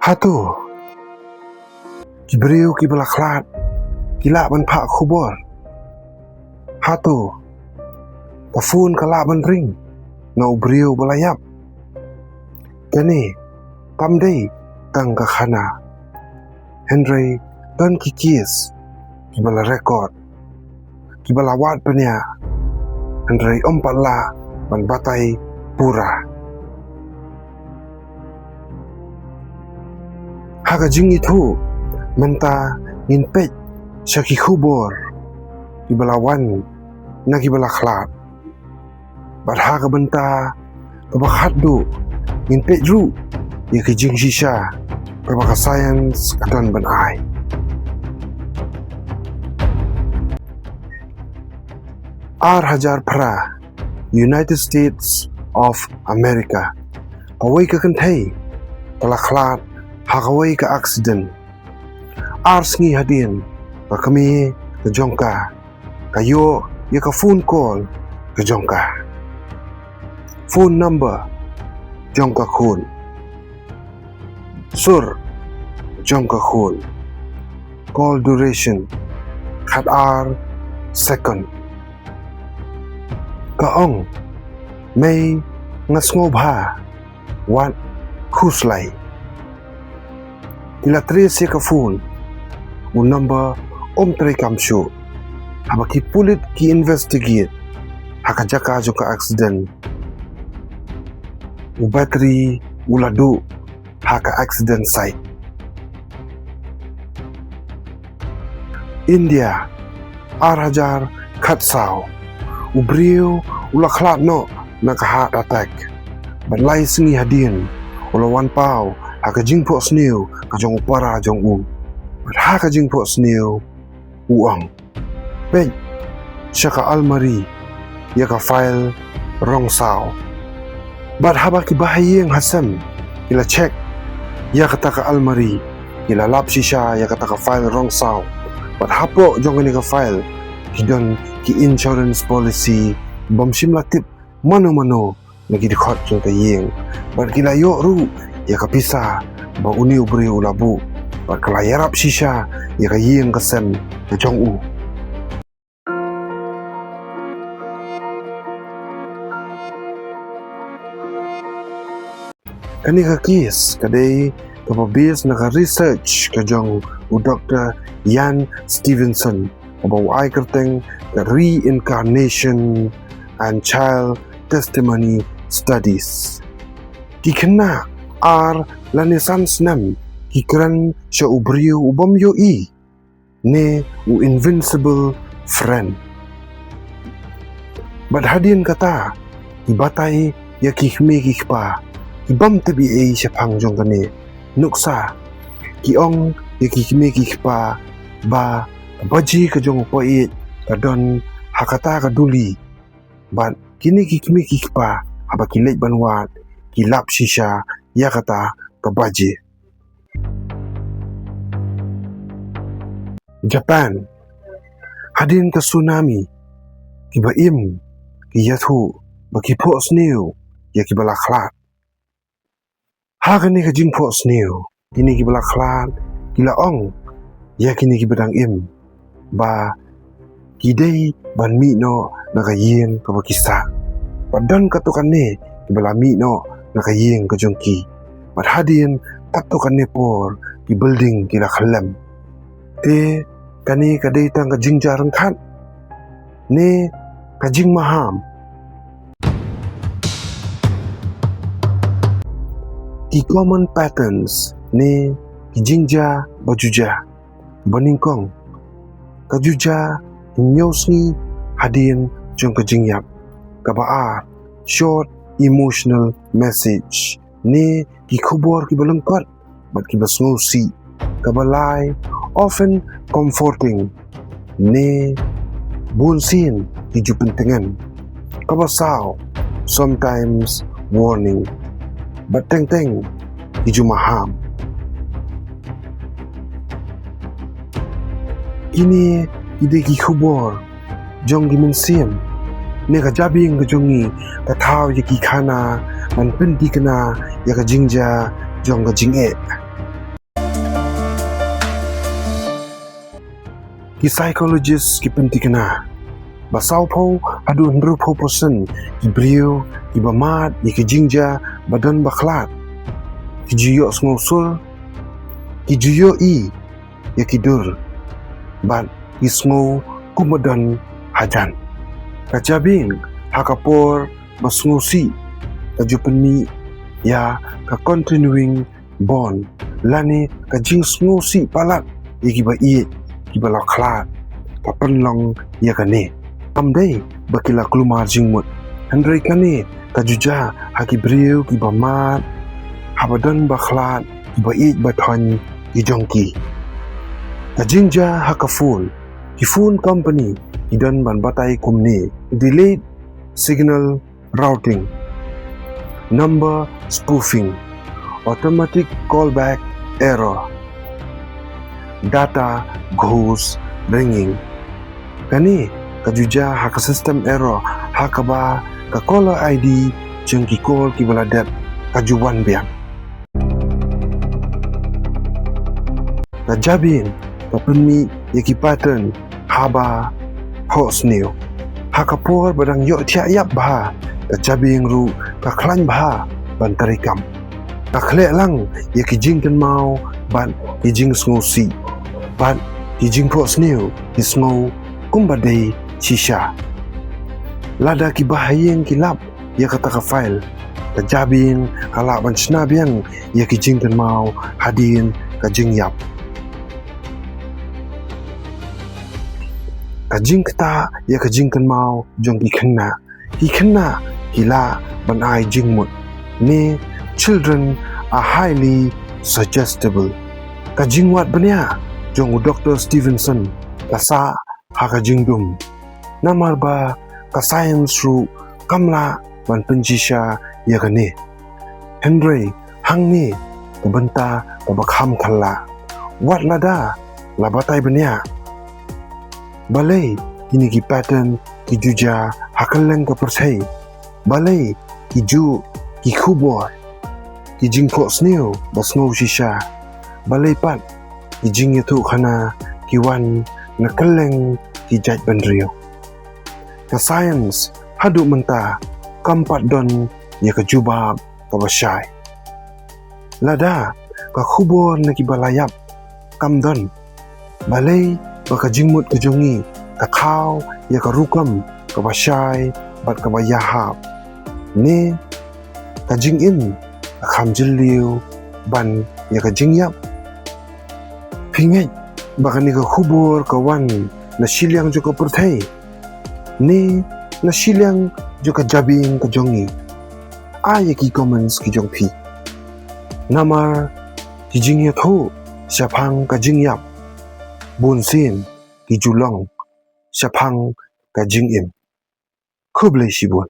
Hatu Kibriu kibalaklat kilaban pak kubor. Hatu tafun kalaban ring na ubriu balayap. Kani pamday tang kakhana. Henry dan kikis kibala rekod kibala wat penya. Henry ompala ban batai pura. Haka jing itu menta nginpej syaki kubor kibalawan na kibalaklat. Bat haka benta kabakhatdu nginpej ru ya kijing shisha kabaka science katan ban ai. Hajar Pra United States of America Kawai ka kantay talaklat hakawai ka accident. Sngi hadin ka kami ka jongka kayo ya ka phone call ka jongka. Phone number jongka kun sur jongka kun. Call duration khat second. Kaong may ngasngobha wat kuslay. Ila tres ya ka phone un number tray kamshu haba ki pulit ki investigate haka jaka jo ka accident u battery uladu haka accident site. India Hajar Khatsau ubriu ulaklat no naka heart attack balai singi hadin ulawan pau haka jingpo sniu ka jong upara jong u bat haka jingpo sniu uang pej syaka almari ya ka file rong sao bat haba ki bahayeng hasam ila check ya kata ka almari ila lap shisha ya kata ka file rong sao bat hapo jong ni ka file kidon ki insurance policy bomsim latip mano-mano lagi dekat jong tayeng bat kila yo ru ya kapisa ba uni ubri ulabu bat kala yarap shisha ya kayeng kasem na jong u. Kani ka kis kadai kapabis naka research ka jong u Dr. Ian Stevenson about I kerteng the reincarnation and child testimony studies. Kikena lanisan snam kikran sya ubriu ubam yo i ne u invincible friend. Bad hadin kata ibatai ya kihme kikpa ibam tabi ay sya pangjong kani nuksa kiong ya kihme kikpa ba baji ka jong pait kadon hakata ka duli bat kini kikmi kikpa haba kilej banwat kilap shisha ya kata ka baji. Japan hadin ka tsunami kibaim kiyathu bakipo sniu ya kibalaklat hagani ka jingpo sniu kini kibalaklat kilaong ya kini kibadang im ba kidai ban mi no nakayeng kabakisa padan katukan ne kibalami no nakayeng kajongki bat hadin katukan ne por ki building kila khalam te kani kadai tang kajing jarang khat ne kajing maham ki common patterns ne kijingja bajuja baningkong kajuja nyosni hadin jong kajingyap kabaar short emotional message ne ki khubor ki balangkot bat ki basngosi kabalai often comforting ne bunsin ki jupentengan kabasaw sometimes warning bat teng ki jumaham. Ini ide ki khubor jong gi mensim ne ka jabing ka jongi ka thau ye ki khana man pin di kana ya ka jingja jong ka jinge ki psychologist ki pentikna basau po adu 100% ki beliau ki bamat ki jingja badan baklat ki jiyok sengosul ki juyo ya ki dur ban ki sengo kumadan hajan kajabing hakapor basngusi kajupeni ya ka continuing bond lani ka jing sengusi palat ki ba ki ba laklat ka penlong ya kane amdai bakila klumar jingmut Henry kane kajuja haki beriu ki bamat habadan baklat ki bait bathon ki jongki kajingja hakaful ki phone company idan ban batai kumni delayed signal routing number spoofing automatic callback error data goes ringing kani kajuja haka system error hakaba ka caller ID jeng ki call ki baladat kajuan biang kajabin kapeni yaki pattern haba host new hakapor badang yo tia yap bah kajabing ru ka klan bah ban tarikam kakhle lang yaki jingkan mau ban ki jing sngosi ban ki jing pos new ki sngo kumbadai shisha lada ki bahayeng ki lap ya kata ka file kajabing kala ban snabiang ya ki jingkan mau hadin ka jing yap kajing kata ya ka jingkan mau jong ki khenna hila ban ai jingmut ne children are highly suggestible kajing wat banya jong Dr. Stevenson kasa haka jingdum namar ba ka science ru kamla ban penjisha ya kane Henry hangni kabenta kabakham khalla wat lada labatai banya balai ini ki pattern ki juja hakaleng ka persai balai ki ju ki khubor ki jingko sneu basno shisha balai pat ki jing yatu khana ki wan nakaleng ki jaj bandrio ka science hadu menta kampat don ya ka jubab ka basyai lada ka khubor na ki balayap kamdon balai baka jingmut ka jongi ka khaw ya ka rukam ka basyai bat ka bayahap ne ka jingin ka khamjiliu ban ya ka jingyap pingay baka ni ka khubor ka wan na silyang jo ka perthai ni na silyang jo ka jabing ka jongi ay ki comments ki jongpi namar ki jingya tho syapang ka jingyap bunsin ki julong syapang ka jingim khublai sibun